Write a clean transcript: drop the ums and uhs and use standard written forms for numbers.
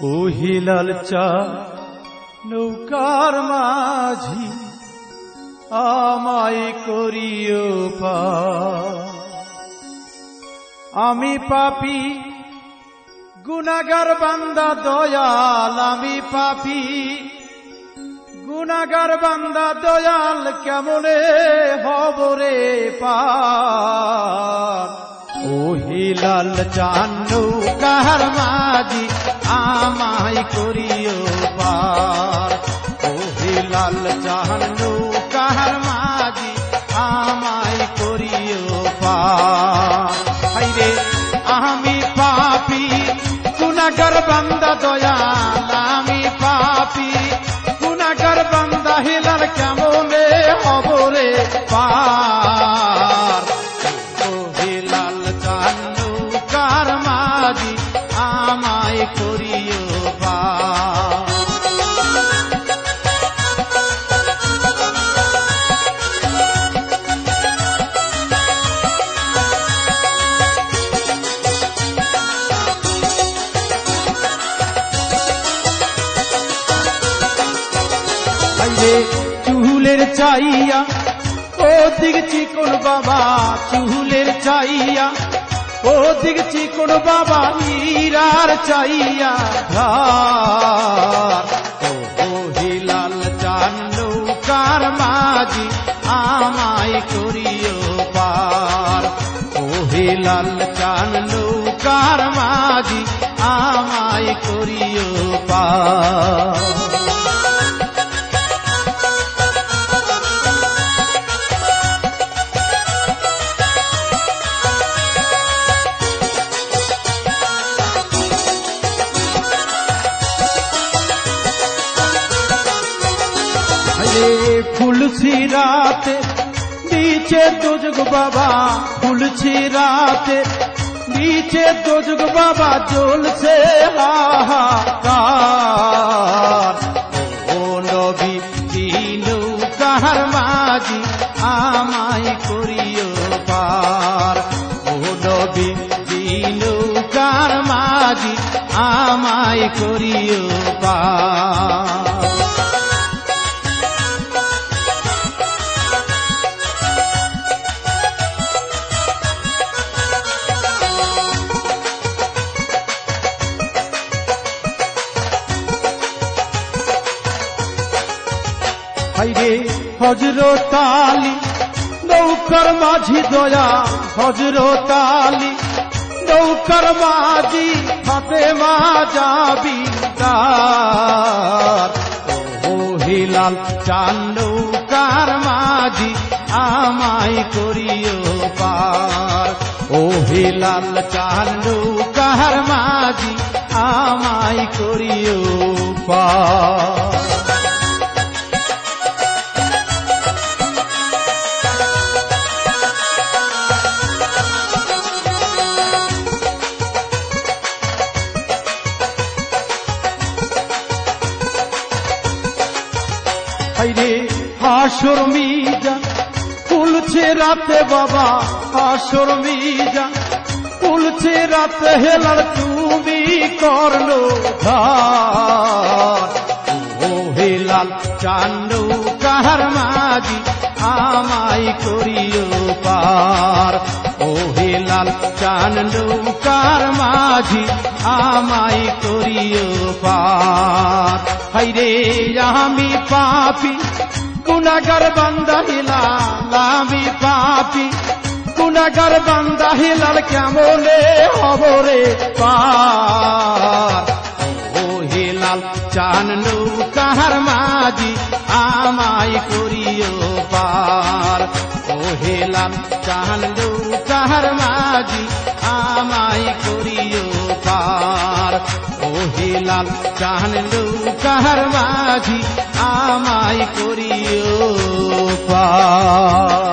ও Hilal চা নৌকার মাঝি আমায় করিও পার। আমি পাপী গুনাহগার বান্দা দয়াল, আমি পাপী গুনাহগার বান্দা দয়াল, কেমনে হব রে পার। ও হিলাল চান নৌকার মাঝি আমায় করিও পার। ও হিলাল চান নৌকার মাঝি আমায় করিও পার। হাইরে আমি পাপী গুনাহগার বান্দা দয়াল, আমি পাপী গুনাহগার বান্দা হিলাল, কেমনে হব রে পার। ও হিলাল চান নৌকার মাঝি আমায় করিও পার। চুলের চাইয়া ও দিক চিকন বাবা, চুলের চাইয়া ও দিক চিকন বাবা, হীরার চাইয়া ধার। ও হিলাল চান নৌকার মাঝি আমায় করিও পার। ও হিলাল চান নৌকার মাঝি আমায় করিও পার। ফুলছি রাতে নিচে দোজগ বাবা, ফুলছি রাতে নিচে দোজগ বাবা, জ্বলছে হাহাকার। ও নবী নৌকার মাঝি আমায় করিও পার। ও নবী নৌকার মাঝি আমায় করিও পার। হাইরে হযরত আলী নৌকার মাঝি দয়া, হযরত আলী নৌকার মাঝি, ফাতেমা জাবিদার। ও হিলাল চান নৌকার মাঝি আমায় করিও পার। ও হিলাল চান নৌকার মাঝি আমায় করিও পার। হাইরে হাসর মিজান খুলছে রাতে বাবা, হাসর মিজান খুলছে রাতে, হেলাল তুমি কর্ণধার। ও হিলাল চান নৌকার মাঝি আমায় করিও পার। ও হিলাল চান নৌকার মাঝি আমায় করিও পার। হাইরে আমি পাপী গুনাহগার বান্দা হিলাল, আমি পাপী গুনাহগার বান্দা হিলাল, কেমনে হব রে পার। ও হিলাল চান নৌকার মাঝি আমায় করিও পার। ও হিলাল চান নৌকার মাঝি আমায় করিও পার। ও হিলাল চান নৌকার মাঝি আমায় করিও পার।